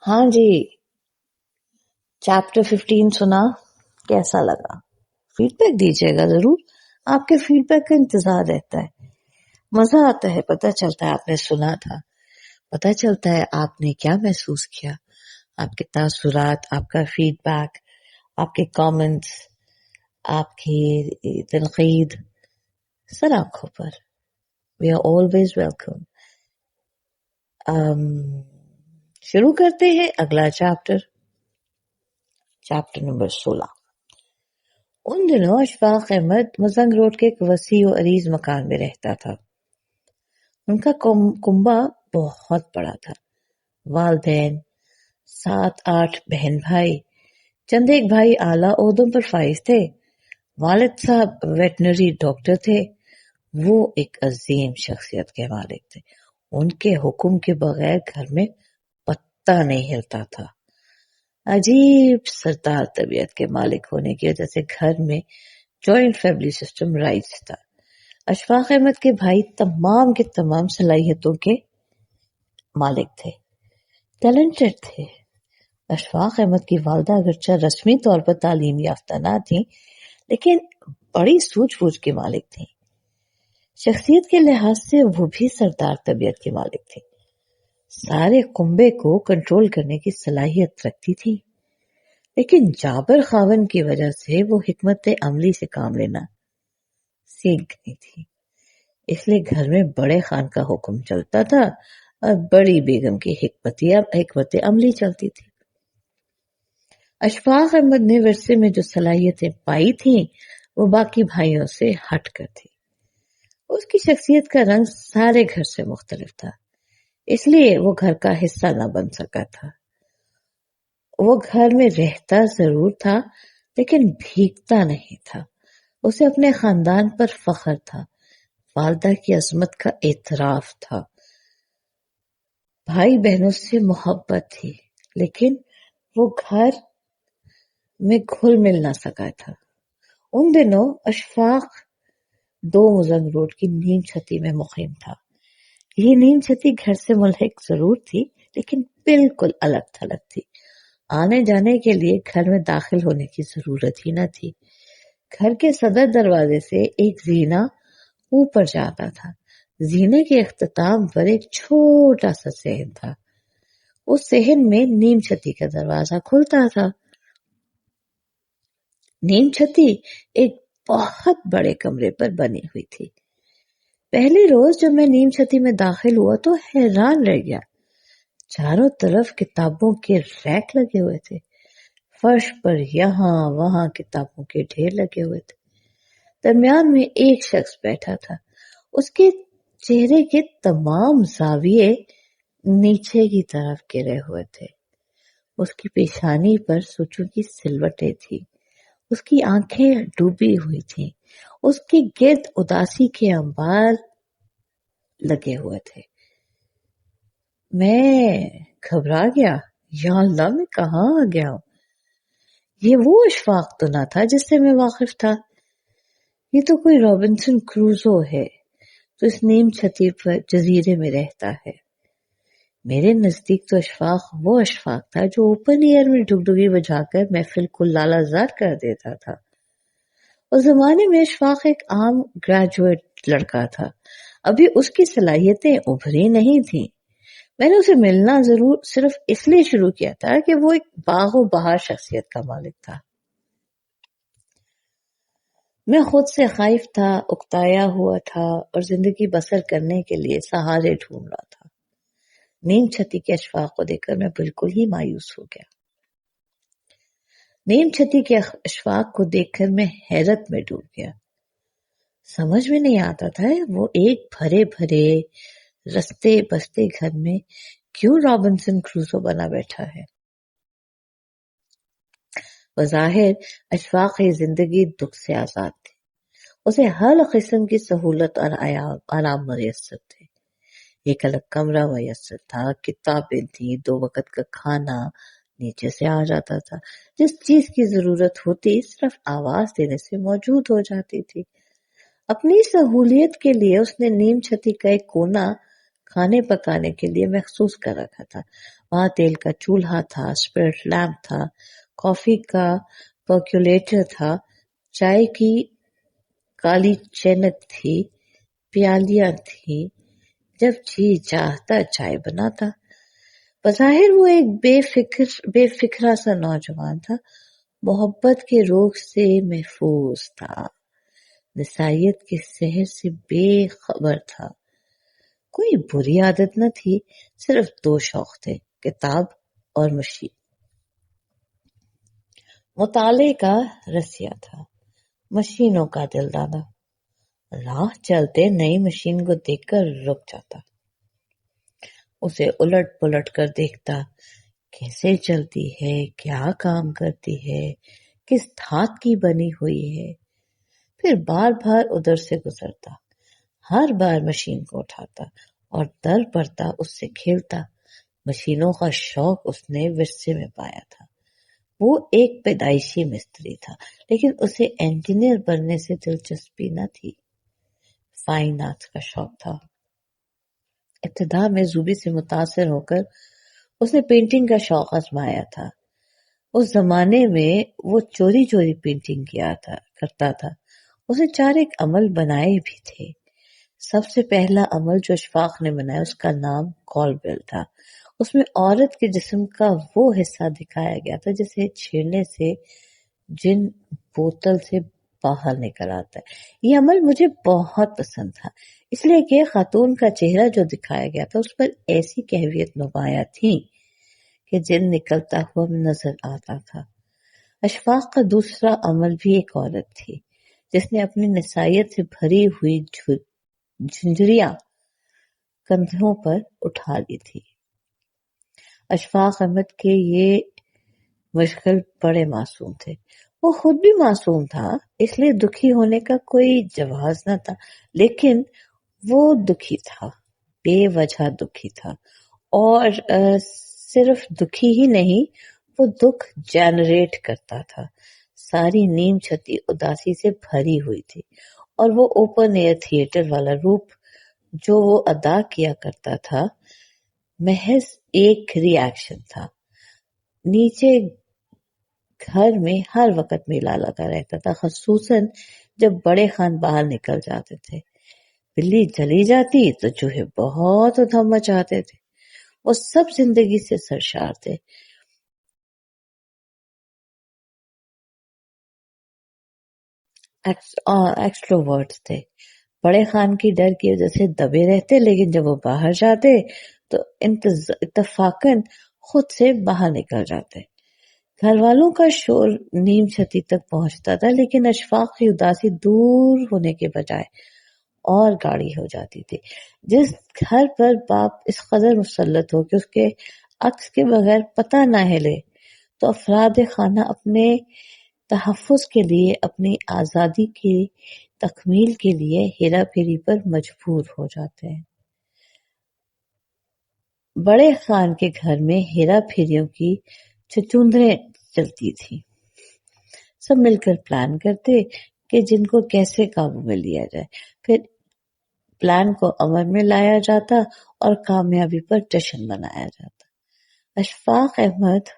हाँ जी, चैप्टर 15 सुना, कैसा लगा? फीडबैक दीजिएगा जरूर। आपके फीडबैक का इंतजार रहता है। मजा आता है, पता चलता है आपने सुना था, पता चलता है आपने क्या महसूस किया, आपके तासुरात, आपका फीडबैक, आपके कमेंट्स, आपकी तनकीद, सर आंखों पर। We are always welcome. शुरू करते हैं अगला चैप्टर नंबर 16। उन दिनों अशफाक अहमद मजंग रोड के एक वसी और अरीज मकान में रहता था। उनका कुंबा बहुत बड़ा था। वालदैन, 7-8 बहन भाई, चंद एक भाई आला ओहदों पर फाइज थे। वालिद साहब वेटनरी डॉक्टर थे। वो एक अजीम शख्सियत के मालिक थे। उनके हुक्म के बगैर घर में पत्ता नहीं हिलता था। अजीब सरदार तबीयत के मालिक होने की वजह से घर में जॉइंट फैमिली सिस्टम राइज था। अशफाक अहमद के भाई तमाम के तमाम सलाहियतों के मालिक थे, टैलेंटेड थे। अशफाक अहमद की वालदा अगरचे रस्मी तौर पर तालीम याफ्ता ना थी, लेकिन बड़ी सूझबूझ के मालिक थी। शख्सियत के लिहाज से वो भी सरदार तबीयत के मालिक थे। सारे कुंबे को कंट्रोल करने की सलाहियत रखती थी, लेकिन जाबर खावन की वजह से वो हिकमत अमली से काम लेना सीख गई थी। इसलिए घर में बड़े खान का हुक्म चलता था और बड़ी बेगम की हिकमत अमली चलती थी। अशफाक अहमद ने विरसे में जो सलाहियतें पाई थी वो बाकी भाइयों से हटकर थी। उसकी शख्सियत का रंग सारे घर से मुख्तलिफ था, इसलिए वो घर का हिस्सा न बन सका था। वो घर में रहता जरूर था, लेकिन भीगता नहीं था। उसे अपने खानदान पर फख्र था, वालदा की अजमत का एतराफ था, भाई बहनों से मोहब्बत थी, लेकिन वो घर में घुल मिल ना सका था। उन दिनों अशफाक 2 मुजंग रोड की नीम छती में मुकीम था। ये नीम छती घर से मुल्हिक जरूर थी, लेकिन बिल्कुल अलग थलग थी। आने जाने के लिए घर में दाखिल होने की जरूरत ही न थी। घर के सदर दरवाजे से एक जीना ऊपर जाता था। जीने के इख्तिताम पर एक छोटा सा सहन था। उस सहन में नीम छती का दरवाजा खुलता था। नीम छती एक बहुत बड़े कमरे पर बनी हुई थी। पहली रोज जब मैं नीम छती में दाखिल हुआ तो हैरान रह गया। चारों तरफ किताबों के रैक लगे हुए थे। फर्श पर यहाँ वहां किताबों के ढेर लगे हुए थे। दरमियान में एक शख्स बैठा था। उसके चेहरे के तमाम जाविये नीचे की तरफ गिरे हुए थे। उसकी पेशानी पर सूचों की सिलवटें थी। उसकी आंखें डूबी हुई थीं। उसके गिर्द उदासी के अंबार लगे हुए थे। मैं घबरा गया। या अल्लाह, मैं कहाँ आ गया हूँ? ये वो अशफाक तो ना था जिससे मैं वाकिफ था। ये तो कोई रॉबिन्सन क्रूजो है तो इस नीम छती पर जजीरे में रहता है। मेरे नजदीक तो अशफाक वो अशफाक था जो ओपन एयर में डुगडुगी बजाकर महफिल को लालाजार कर देता था। उस जमाने में अशफाक एक आम ग्रेजुएट लड़का था। अभी उसकी सलाहियतें उभरी नहीं थी। मैंने उसे मिलना जरूर सिर्फ इसलिए शुरू किया था कि वो एक बागो बहार शख्सियत का मालिक था। मैं खुद से खाइफ था, उकताया हुआ था और जिंदगी बसर करने के लिए सहारे ढूंढ रहा था। नीम छती के अशफाक को देखकर मैं बिल्कुल ही मायूस हो गया। नीम छती के अशफाक को देखकर मैं हैरत में डूब गया। समझ में नहीं आता था वो एक भरे भरे रस्ते बसते घर में क्यों रॉबिन्सन क्रूसो बना बैठा है। बज़ाहिर अशफाक की जिंदगी दुख से आजाद थी। उसे हर किस्म की सहूलत और आराम मुयस्सर थे। एक अलग कमरा मुयस्सर था, किताबें थी, 2 वक्त का खाना नीचे से आ जाता था। जिस चीज की जरूरत होती सिर्फ आवाज देने से मौजूद हो जाती थी। अपनी सहूलियत के लिए उसने नीम छती का एक कोना کھانے پکانے کے لیے مخصوص کر رکھا تھا۔ وہاں تیل کا چولہا تھا، اسپرٹ لیمپ تھا، کافی کا پرکولیٹر تھا، چائے کی کالی چینک تھی، پیالیاں تھیں، جب جی چاہتا چائے بناتا۔ بظاہر وہ ایک بے فکرا سا نوجوان تھا، محبت کے روگ سے محفوظ تھا، نسائیت کے سحر سے بے خبر تھا۔ کوئی بری عادت نہ تھی، صرف دو شوق تھے، کتاب اور مشین۔ مطالعے کا رسیا تھا، مشینوں کا دلدادہ۔ راہ چلتے نئی مشین کو دیکھ کر رک جاتا، اسے الٹ پلٹ کر دیکھتا، کیسے چلتی ہے، کیا کام کرتی ہے، کس دھات کی بنی ہوئی ہے۔ پھر بار بار ادھر سے گزرتا، ہر بار مشین کو اٹھاتا اور در پڑتا اس سے کھیلتا۔ مشینوں کا شوق اس نے ورثے میں پایا تھا۔ وہ ایک پیدائشی مستری تھا، لیکن اسے انجینئر بننے سے دلچسپی نہ تھی، فائن آرٹس کا شوق تھا۔ ابتدا میں زوبی سے متاثر ہو کر اس نے پینٹنگ کا شوق آزمایا تھا۔ اس زمانے میں وہ چوری چوری پینٹنگ کرتا تھا۔ اسے 4 ایک عمل بنائے بھی تھے۔ سب سے پہلا عمل جو اشفاق نے بنایا اس کا نام کال بیل تھا۔ اس میں عورت کے جسم کا وہ حصہ دکھایا گیا تھا جسے چھیڑنے سے جن بوتل سے باہر نکل آتا ہے۔ یہ عمل مجھے بہت پسند تھا، اس لیے کہ خاتون کا چہرہ جو دکھایا گیا تھا اس پر ایسی کیفیت نمایاں تھی کہ جن نکلتا ہوا نظر آتا تھا۔ اشفاق کا دوسرا عمل بھی ایک عورت تھی جس نے اپنی نسائیت سے بھری ہوئی جھنجھریاں کندھوں پر اٹھا لی تھی۔ اشفاق احمد کے یہ مشغل بڑے معصوم تھے۔ وہ خود بھی معصوم تھا، اس لیے دکھی ہونے کا کوئی جواز نہ تھا، لیکن وہ دکھی تھا، بے وجہ دکھی تھا، اور صرف دکھی ہی نہیں، وہ دکھ جنریٹ کرتا تھا۔ ساری نیم چھتی اداسی سے بھری ہوئی تھی، اور وہ اوپن ایئر تھیٹر والا روپ جو وہ ادا کیا کرتا تھا محض ایک ری ایکشن تھا۔ نیچے گھر میں ہر وقت میلہ لگا رہتا تھا، خصوصاً جب بڑے خان باہر نکل جاتے تھے۔ بلی چلی جاتی تو چوہے بہت ادھم مچاتے تھے۔ وہ سب زندگی سے سرشار تھے۔ ایکسٹروورٹ تھے، بڑے خان کی ڈر کی وجہ سے دبے رہتے، لیکن جب وہ باہر جاتے تو اتفاقاً خود سے باہر نکل جاتے۔ گھر والوں کا شور نیم چھتی تک پہنچتا تھا، لیکن اشفاق کی اداسی دور ہونے کے بجائے اور گاڑی ہو جاتی تھی۔ جس گھر پر باپ اس قدر مسلط ہو کہ اس کے عکس کے بغیر پتہ نہ ہلے، تو افراد خانہ اپنے تحفظ کے لیے، اپنی آزادی کی تکمیل کے لیے ہیرا پھیری پر مجبور ہو جاتے ہیں۔ بڑے خان کے گھر میں ہیرا پھیریوں کی چچوندریں چلتی تھیں۔ سب مل کر پلان کرتے کہ جن کو کیسے قابو میں لیا جائے، پھر پلان کو عمل میں لایا جاتا اور کامیابی پر جشن منایا جاتا۔ اشفاق احمد